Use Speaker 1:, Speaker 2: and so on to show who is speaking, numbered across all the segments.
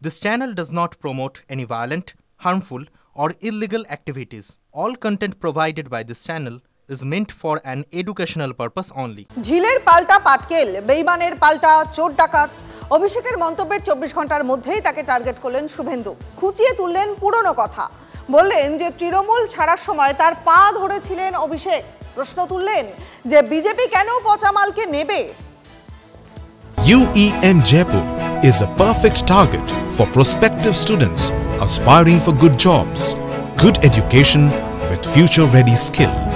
Speaker 1: This channel does not promote any violent, harmful, or illegal activities. All content provided by this channel is meant for an educational purpose only.
Speaker 2: ঝিলের পাল্টা পাটকেল, বেইমানের পাল্টা চোর ডাকাত। অভিষেকের মন্তব্যের 24 ঘন্টার মধ্যেই তাকে টার্গেট করলেন শুভেন্দু। খুঁচিয়ে তুললেন পুরনো কথা। বললেন যে তৃণমূল ছাড়ার সময় তার পা ধরেছিলেন অভিষেক। প্রশ্ন তুললেন যে বিজেপি কেন পচামালকে নেবে।
Speaker 3: UEM Jaipur is a perfect target for prospective students aspiring for good jobs, good education with future-ready skills.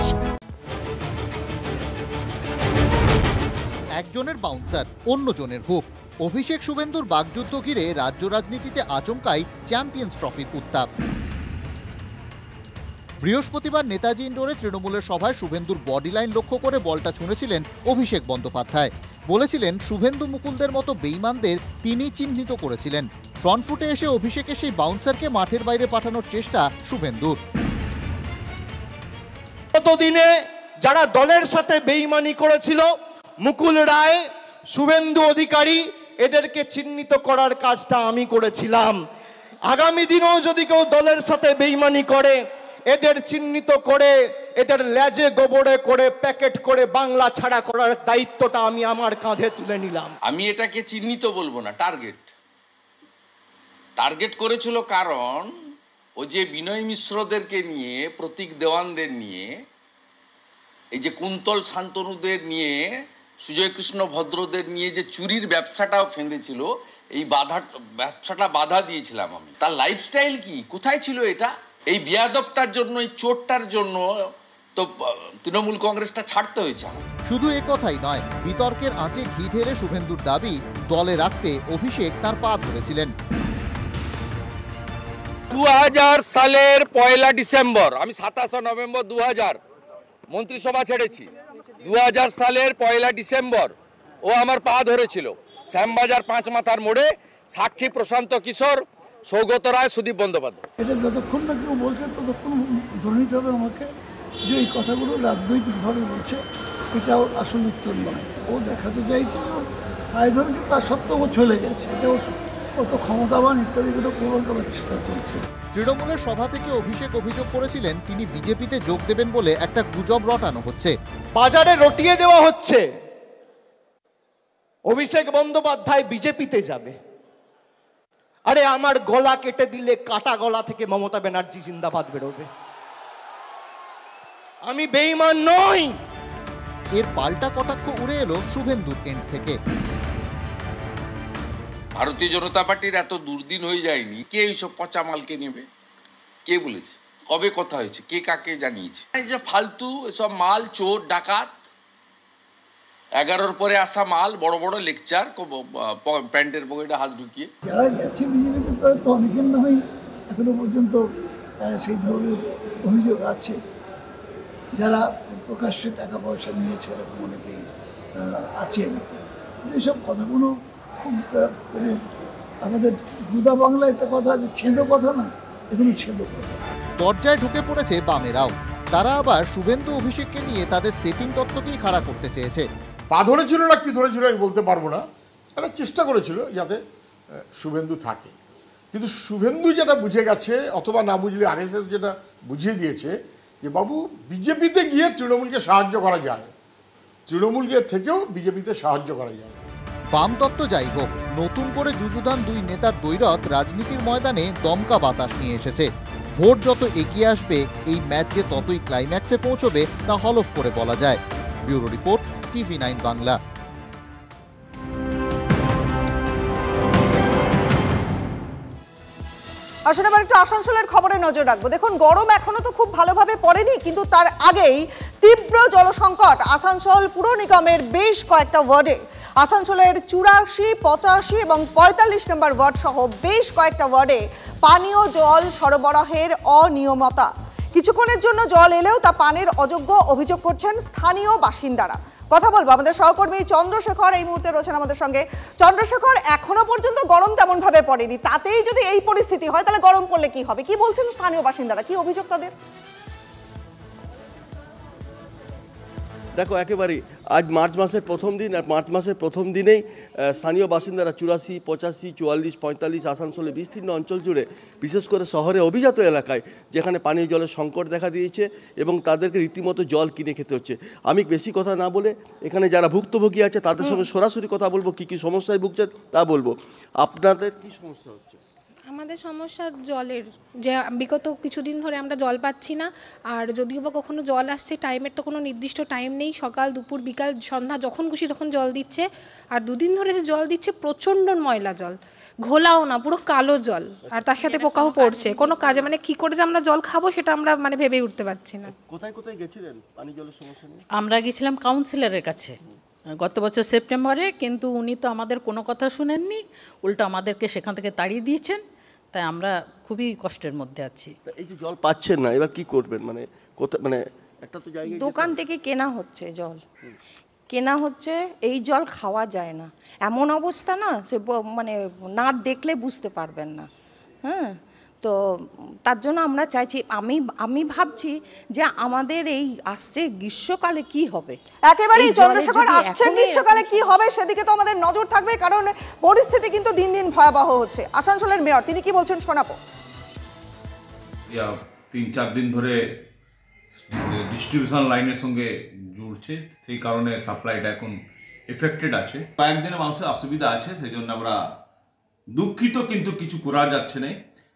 Speaker 4: একজনের বাউন্সার, অন্যজনের হুক। অভিষেক শুভেন্দুর বাগযুদ্ধ ঘিরে রাজ্য রাজনীতিতে আচমকাই চ্যাম্পিয়ন্স ট্রফির উত্তাপ। বৃহস্পতিবার নেতাজি ইন্ডোরে তৃণমূলের সভায় শুভেন্দুর বডি লাইন লক্ষ্য করে বলটা ছুঁড়েছিলেন অভিষেক বন্দ্যোপাধ্যায়। বলেছিলেন শুভেন্দু মুকুলদের মতো বেইমানদের তিনি চিহ্নিত করেছিলেন। ফ্রন্ট ফুটে এসে অভিষেকের সেই বাউন্সারকে মাঠের বাইরে পাঠানোর চেষ্টা শুভেন্দুর।
Speaker 5: গতদিনে যারা দলের সাথে বেইমানি করেছিল, মুকুল রায়, শুভেন্দু অধিকারী, এদেরকে চিহ্নিত করার কাজটা আমি করেছিলাম। আগামী দিনেও যদি কেউ দলের সাথে বেইমানি করে, এদের চিহ্নিত করে, এদের লেজে গোবরে করে প্যাকেট করে বাংলা ছাড়া করার দায়িত্বটা আমি আমার কাঁধে তুলে নিলাম।
Speaker 6: আমি এটাকে চিহ্নিত বলবো না, টার্গেট করেছিল, কারণ ও যে বিনয় মিশ্রদেরকে নিয়ে, প্রতীক দেওয়ানদের নিয়ে, এই যে কুন্তল শান্তনুদের নিয়ে, সুজয় কৃষ্ণ ভদ্রদের নিয়ে যে চুরির ব্যবসাটাও ফেঁদেছিল, এই ব্যবসাটা বাধা দিয়েছিলাম আমি। তার লাইফস্টাইল কি, কোথায় ছিল এটা? এই বিয়াদবটার জন্য, এই চোরটার জন্য তো তৃণমূল কংগ্রেসটা ছাড়তে হয়েছে।
Speaker 4: শুধু এ কথাই নয়, বিতর্কের আঁচে ঘি ঢেলে শুভেন্দুর দাবি দলে রাখতে অভিষেক তার পা ধরেছিলেন।
Speaker 7: 2000 সালের 1 ডিসেম্বর, আমি 27 নভেম্বর 2000 মন্ত্রিসভা ছেড়েছি। 2000 সালের 1 ডিসেম্বর ও আমার পা ধরেছিল শ্যামবাজার 5 মাথার মোড়ে। সাক্ষী প্রশান্ত কিশোর, সৌগত রায়, সুদীপ বন্দ্যোপাধ্যায়।
Speaker 8: এটা যতক্ষণ না কেউ বলছে ততক্ষণ ধরে নিতে হবে আমাকে যে এই কথাগুলো রাজনৈতিকভাবে বলছে, এটাও আসল উত্তর নয়। ও দেখাতে চাইছে পায়ে ধরেছে, তার সত্ত্বেও ও চলে গেছে। এটাও কত ক্ষমতাবান ইত্যাদিগুলো প্রমাণ করার চেষ্টা চলছে।
Speaker 4: তৃণমূলের সভা থেকে অভিষেক অভিযোগ করেছিলেন তিনি বিজেপিতে যোগ দেবেন বলে একটা গুজব রটানো হচ্ছে,
Speaker 5: বাজারে রটিয়ে দেওয়া হচ্ছে। অভিষেক বন্দ্যোপাধ্যায় বিজেপিতে যাবে। আরে আমার গলা কেটে দিলে কাটা গলা থেকে মমতা ব্যানার্জি জিন্দাবাদ বেরোবে। আমি বেঈমান নই।
Speaker 4: এর পাল্টা কটাক্ষ উড়ে এলো শুভেন্দুর এন্ড থেকে।
Speaker 6: ভারতীয় জনতা পার্টির এত দুর্দিন হয়ে যায়নি। কে এইসব পচামালকে নেবে? কে বলেছে? কবে কথা হয়েছে? কে কাকে জানিয়েছে? এই যে ফালতু এসব মাল, চোর ডাকাত, 11-র পরে আসা মাল, বড় বড় লেকচার, প্যান্টের পকেটে হাত ঢুকিয়ে।
Speaker 8: যারা গেছে বিজেপিতে তাদের তো অনেকের নামেই এখনো পর্যন্ত সেই ধরনের অভিযোগ আছে। যারা প্রকাশ্যে টাকা পয়সা নিয়েছে এরকম অনেকেই আছে নাকি। এইসব কথাগুলো খুব আমাদের গুদা বাংলা একটা কথা আছে, ছেঁদো কথা না, এগুলো ছেঁদো কথা।
Speaker 4: দরজায় ঢুকে পড়েছে বামেরাও। তারা আবার শুভেন্দু অভিষেককে নিয়ে তাদের সেটিং তত্ত্বকেই খাড়া করতে চেয়েছে।
Speaker 9: পা ধরেছিল না কি ধরেছিল আমি বলতে পারবো না, তারা চেষ্টা করেছিল যাতে শুভেন্দু থাকে। কিন্তু শুভেন্দু যেটা বুঝে গেছে, অথবা না বুঝলে আরএসএস যেটা বুঝিয়ে দিয়েছে, যে বাবু বিজেপিতে গিয়ে তৃণমূলকে সাহায্য করা যায়, তৃণমূলকে থেকেও বিজেপিতে সাহায্য করা যায়।
Speaker 4: বাম তত্ত্ব যাই হোক, নতুন করে যুযুধান দুই নেতার দ্বৈরথ রাজনীতির ময়দানে দমকা বাতাস নিয়ে এসেছে। ভোট যত এগিয়ে আসবে, এই ম্যাচ যে ততই ক্লাইম্যাক্সে পৌঁছবে তা হলফ করে বলা যায়। Bureau report, TV9 Bangla.
Speaker 2: আসলে আবার একটু আসানসোলের খবরে নজর রাখবো। দেখুন, গরম এখনো তো খুব ভালোভাবে পড়েনি, কিন্তু তার আগেই তীব্র জলসংকট আসানসোল পুর নিগমের বেশ কয়েকটা ওয়ার্ডে। আসানসোলের 84, 85 এবং 45 নম্বর ওয়ার্ড সহ বেশ কয়েকটা ওয়ার্ডে পানীয় জল সরবরাহের অনিয়মতা। কিছুক্ষণের জন্য জল এলেও তা পানের অযোগ্য অভিযোগ করছেন স্থানীয় বাসিন্দারা। কথা বলবো আমাদের সহকর্মী চন্দ্রশেখর এই মুহূর্তে রয়েছেন আমাদের সঙ্গে। চন্দ্রশেখর, এখনো পর্যন্ত গরম তেমন ভাবে পড়েনি, তাতেই যদি এই পরিস্থিতি হয় তাহলে গরম পড়লে কি হবে? কি বলছেন স্থানীয় বাসিন্দারা, কি অভিযোগ তাদের?
Speaker 10: দেখো একেবারেই আজ মার্চ মাসের প্রথম দিন, আর মার্চ মাসের প্রথম দিনেই স্থানীয় বাসিন্দারা 84, 85, 44, 45 আসানসোলে বিস্তীর্ণ অঞ্চল জুড়ে, বিশেষ করে শহরে অভিজাত এলাকায় যেখানে পানীয় জলের সংকট দেখা দিয়েছে এবং তাদেরকে রীতিমতো জল কিনে খেতে হচ্ছে। আমি বেশি কথা না বলে এখানে যারা ভুক্তভোগী আছে তাদের সঙ্গে সরাসরি কথা বলবো, কী কী সমস্যায় ভুগছে তা বলবো। আপনাদের কি সমস্যা হচ্ছে?
Speaker 11: আমাদের সমস্যা জলের, যে বিগত কিছুদিন ধরে আমরা জল পাচ্ছি না, আর যদিও বা কখনো জল আসছে টাইমের তো কোনো নির্দিষ্ট টাইম নেই, সকাল দুপুর বিকাল সন্ধ্যা যখন খুশি তখন জল দিচ্ছে। আর দুদিন ধরে যে জল দিচ্ছে প্রচণ্ড ময়লা জল, ঘোলাও না, পুরো কালো জল, আর তার সাথে পোকাও পড়ছে। কোনো কাজে মানে কি করে যে আমরা জল খাবো সেটা আমরা মানে ভেবে উঠতে পারছি না।
Speaker 10: কোথায় কোথায় গেছিলেন পানি জলের সমস্যা নিয়ে?
Speaker 12: আমরা গেছিলাম কাউন্সিলরের কাছে গত বছর সেপ্টেম্বরে, কিন্তু উনি তো আমাদের কোনো কথা শুনেননি, উল্টো আমাদেরকে সেখান থেকে তাড়িয়ে দিয়েছেন। তাই আমরা খুবই কষ্টের মধ্যে আছি।
Speaker 10: এই যে জল পাচ্ছেন না, এবার কি করবেন? মানে কোথায়, মানে একটা তো জায়গায়
Speaker 13: দোকান থেকে কেনা হচ্ছে জল, কেনা হচ্ছে, এই জল খাওয়া যায় না, এমন অবস্থা না সে মানে না দেখলে বুঝতে পারবেন না। হ্যাঁ, তো তার জন্য আমরা চাইছি, আমি ভাবছি যে আমাদের এই আসছে গ্রীষ্মকালে কি হবে।
Speaker 2: একেবারেই চন্দ্রশেখর, আসছে গ্রীষ্মকালে কি হবে সেদিকে তো আমাদের নজর থাকবে, কারণ পরিস্থিতি কিন্তু দিন দিন ভয়াবহ হচ্ছে। আসানসোলের মেয়র তিনি কি বলছেন শোনাবো।
Speaker 14: 3-4 দিন ধরে ডিস্ট্রিবিউশন লাইনের সঙ্গে জুড়ছে, সেই কারণে সাপ্লাইটা এখন এফেক্টেড আছে। কয়েকদিনে মানুষের অসুবিধা আছে, সেই জন্য আমরা দুঃখিত, কিন্তু কিছু করা যাচ্ছে না।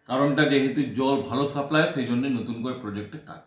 Speaker 14: কারণটা যেহেতু জল ভালো সাপ্লাই, সেই জন্য নতুন করে প্রজেক্টে কাজ।